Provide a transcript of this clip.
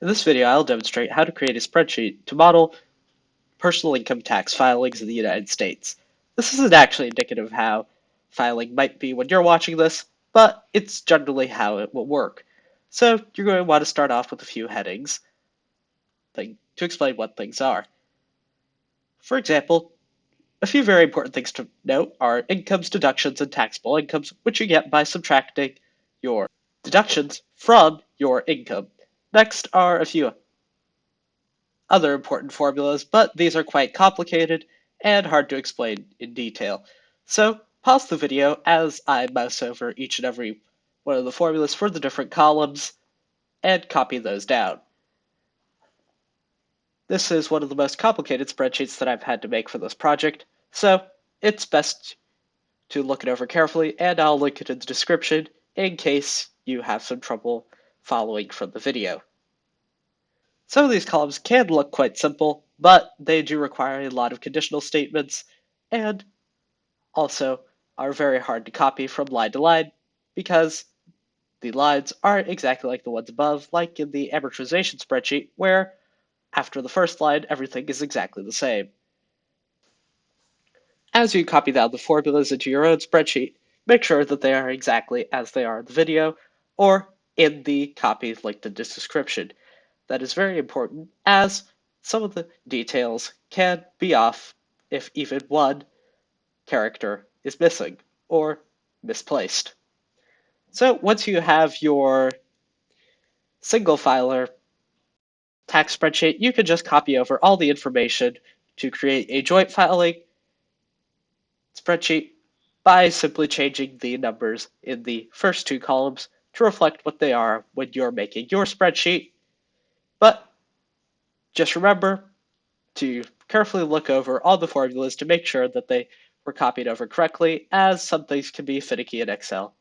In this video, I'll demonstrate how to create a spreadsheet to model personal income tax filings in the United States. This isn't actually indicative of how filing might be when you're watching this, but it's generally how it will work. So you're going to want to start off with a few headings to explain what things are. For example, a few very important things to note are incomes, deductions, and taxable incomes, which you get by subtracting your deductions from your income. Next are a few other important formulas, but these are quite complicated and hard to explain in detail. So pause the video as I mouse over each and every one of the formulas for the different columns and copy those down. This is one of the most complicated spreadsheets that I've had to make for this project, so it's best to look it over carefully, and I'll link it in the description in case you have some trouble following from the video. Some of these columns can look quite simple, but they do require a lot of conditional statements and also are very hard to copy from line to line because the lines aren't exactly like the ones above, like in the amortization spreadsheet, where after the first line, everything is exactly the same. As you copy down the formulas into your own spreadsheet, make sure that they are exactly as they are in the video or in the copy linked in this description. That is very important as some of the details can be off if even one character is missing or misplaced. So once you have your single filer tax spreadsheet, you can just copy over all the information to create a joint filing spreadsheet by simply changing the numbers in the first two columns to reflect what they are when you're making your spreadsheet. But just remember to carefully look over all the formulas to make sure that they were copied over correctly, as some things can be finicky in Excel.